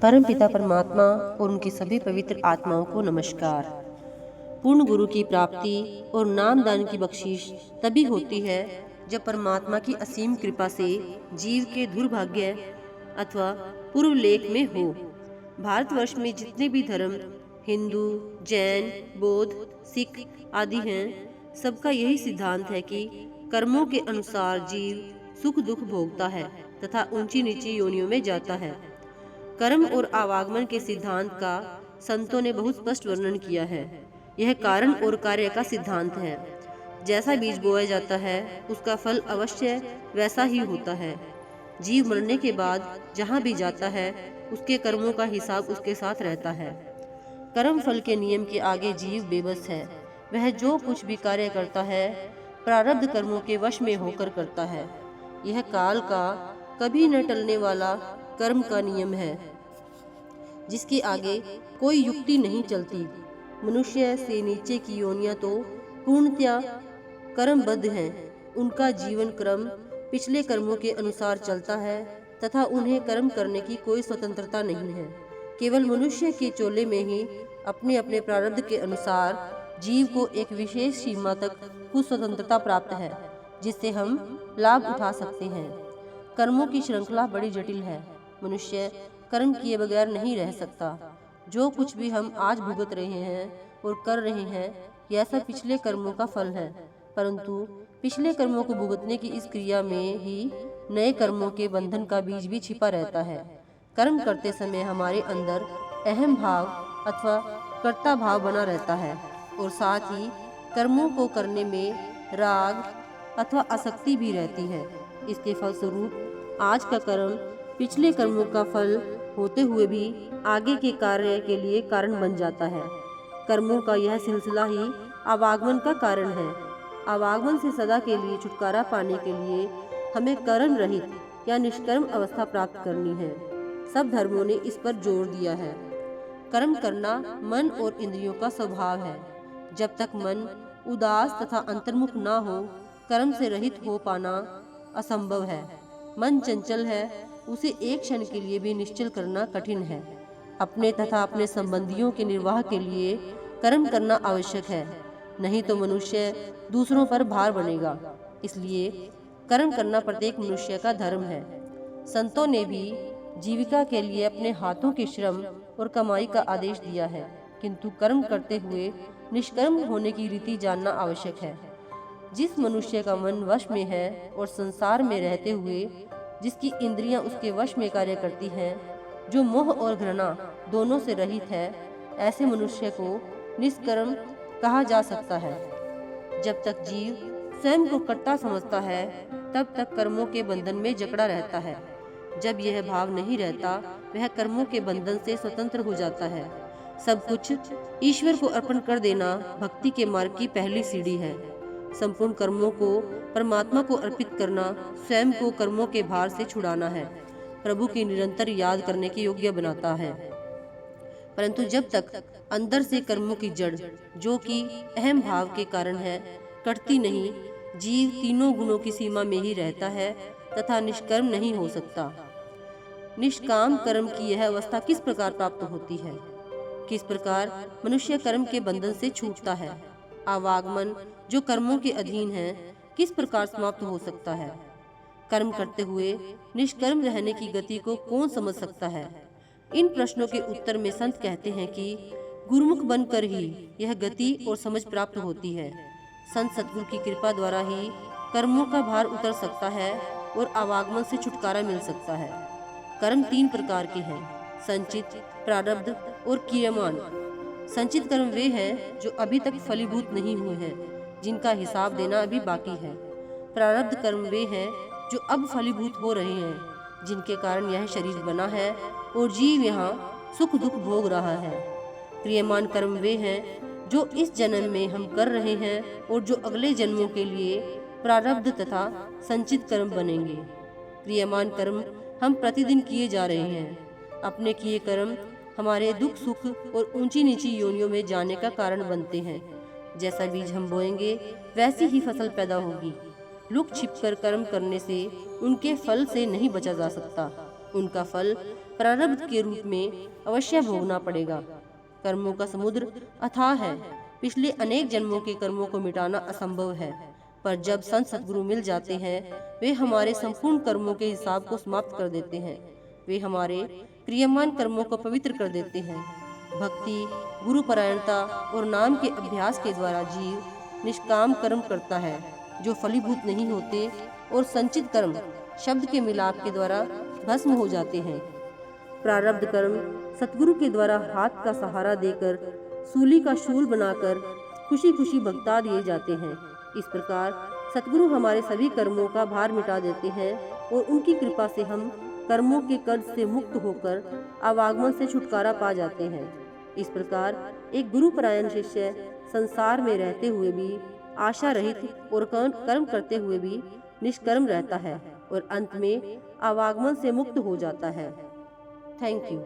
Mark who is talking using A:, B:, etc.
A: परम पिता परमात्मा और उनकी सभी पवित्र आत्माओं को नमस्कार। पूर्ण गुरु की प्राप्ति और नामदान की बख्शीश तभी होती है जब परमात्मा की असीम कृपा से जीव के दुर्भाग्य अथवा पूर्व लेख में हो। भारतवर्ष में जितने भी धर्म हिंदू, जैन, बौद्ध, सिख आदि हैं, सबका यही सिद्धांत है कि कर्मों के अनुसार जीव सुख दुख भोगता है तथा ऊंची नीची योनियों में जाता है। कर्म और आवागमन के सिद्धांत का संतों ने बहुत स्पष्ट वर्णन किया है। यह कारण और कार्य का सिद्धांत है। जैसा बीज बोया जाता है उसका फल अवश्य वैसा ही होता है। जीव मरने के बाद जहाँ भी जाता है उसके कर्मों का हिसाब उसके साथ रहता है। कर्म फल के नियम के आगे जीव बेबस है। वह जो कुछ भी कार्य करता है प्रारब्ध कर्मों के वश में होकर करता है। यह काल का कभी न टलने वाला कर्म का नियम है जिसके आगे कोई युक्ति नहीं चलती। मनुष्य से नीचे की योनियां तो पूर्णतया कर्मबद्ध हैं। उनका जीवन क्रम पिछले कर्मों के अनुसार चलता है तथा उन्हें कर्म करने की कोई स्वतंत्रता नहीं है। केवल मनुष्य के चोले में ही अपने अपने प्रारब्ध के अनुसार जीव को एक विशेष सीमा तक कुछ स्वतंत्रता प्राप्त है जिससे हम लाभ उठा सकते हैं। कर्मों की श्रृंखला बड़ी जटिल है। मनुष्य कर्म किए बगैर नहीं रह सकता। जो कुछ भी हम आज भुगत रहे हैं और कर रहे हैं यह सब पिछले कर्मों का फल है, परंतु पिछले कर्मों को भुगतने की इस क्रिया में ही नए कर्मों के बंधन का बीज भी छिपा रहता है। कर्म करते समय हमारे अंदर अहम भाव अथवा कर्ता भाव बना रहता है और साथ ही कर्मों को करने में राग अथवा आसक्ति भी रहती है। इसके फलस्वरूप आज का कर्म पिछले कर्मों का फल होते हुए भी आगे के कार्य के लिए कारण बन जाता है। कर्मों का यह सिलसिला ही आवागमन का कारण है। आवागमन से सदा के लिए छुटकारा पाने के लिए हमें कर्म रहित या निष्कर्म अवस्था प्राप्त करनी है। सब धर्मों ने इस पर जोर दिया है। कर्म करना मन और इंद्रियों का स्वभाव है। जब तक मन उदास तथा अंतर्मुख न हो कर्म से रहित हो पाना असंभव है। मन चंचल है, उसे एक क्षण के लिए भी निश्चल करना कठिन है। अपने तथा अपने संबंधियों के निर्वाह के लिए कर्म करना आवश्यक है, नहीं तो मनुष्य दूसरों पर भार बनेगा। इसलिए कर्म करना प्रत्येक मनुष्य का धर्म है। संतों ने भी जीविका के लिए अपने हाथों के श्रम और कमाई का आदेश दिया है, किंतु कर्म करते हुए निष्कर्म होने की रीति जानना आवश्यक है। जिस मनुष्य का मन वश में है और संसार में रहते हुए जिसकी इंद्रियां उसके वश में कार्य करती हैं, जो मोह और घृणा दोनों से रहित है, ऐसे मनुष्य को निष्कर्म कहा जा सकता है। जब तक जीव स्वयं को कर्ता समझता है तब तक कर्मों के बंधन में जकड़ा रहता है। जब यह भाव नहीं रहता वह कर्मों के बंधन से स्वतंत्र हो जाता है। सब कुछ ईश्वर को अर्पण कर देना भक्ति के मार्ग की पहली सीढ़ी है। संपूर्ण कर्मों को परमात्मा को अर्पित करना स्वयं को कर्मों के भार से छुड़ाना है, प्रभु की निरंतर याद करने के योग्य बनाता है। परंतु जब तक अंदर से कर्मों की जड़, जो कि अहम भाव के कारण है, कटती नहीं, जीव तीनों गुणों की सीमा में ही रहता है तथा निष्कर्म नहीं हो सकता। निष्काम कर्म की यह अवस्था किस प्रकार प्राप्त होती है? किस प्रकार मनुष्य कर्म के बंधन से छूटता है? आवागमन जो कर्मों के अधीन है किस प्रकार समाप्त हो सकता है? कर्म करते हुए निष्कर्म रहने की गति को कौन समझ सकता है? इन प्रश्नों के उत्तर में संत कहते हैं कि गुरुमुख बनकर ही यह गति और समझ प्राप्त होती है। संत सद्गुरु की कृपा द्वारा ही कर्मों का भार उतर सकता है और आवागमन से छुटकारा मिल सकता है। कर्म तीन प्रकार के हैं: संचित, प्रारब्ध और क्रियमाण। संचित कर्म वे हैं जो अभी तक फलीभूत नहीं हुए हैं, जिनका हिसाब देना अभी बाकी है। प्रारब्ध कर्म वे हैं जो अब फलीभूत हो रहे हैं, जिनके कारण यह शरीर बना है और जीव यहाँ सुख दुख भोग रहा है। क्रियमाण कर्म वे हैं जो इस जन्म में हम कर रहे हैं और जो अगले जन्मों के लिए प्रारब्ध तथा संचित कर्म बनेंगे। क्रियमाण कर्म हम प्रतिदिन किए जा रहे हैं। अपने किए कर्म हमारे दुख सुख और ऊंची नीची योनियों में जाने का कारण बनते हैं। जैसा बीज हम बोएंगे वैसी ही फसल पैदा होगी। लुक छिपकर कर्म करने से उनके फल से नहीं बचा जा सकता। उनका फल प्रारब्ध के रूप में अवश्य भोगना पड़ेगा। कर्मों का समुद्र अथाह है। पिछले अनेक जन्मों के कर्मों को मिटाना असंभव है, पर जब संत सद्गुरु मिल जाते हैं, वे हमारे संपूर्ण कर्मों के हिसाब को समाप्त कर देते हैं। वे हमारे क्रियमान कर्मों को पवित्र कर देते हैं। भक्ति, गुरुपरायणता और नाम के अभ्यास के द्वारा जीव निष्काम कर्म करता है, जो फलीभूत नहीं होते, और संचित कर्म शब्द के मिलाप के द्वारा भस्म हो जाते हैं। प्रारब्ध कर्म सतगुरु के द्वारा हाथ का सहारा देकर सूली का शूल बनाकर खुशी खुशी भुगता दिए जाते हैं। इस प्रकार सतगुरु हमारे सभी कर्मों का भार मिटा देते हैं और उनकी कृपा से हम कर्मों के कर्ज से मुक्त होकर आवागमन से छुटकारा पा जाते हैं। इस प्रकार एक गुरुपरायण शिष्य संसार में रहते हुए भी आशा रहित और कर्म करते हुए भी निष्कर्म रहता है और अंत में आवागमन से मुक्त हो जाता है। Thank you.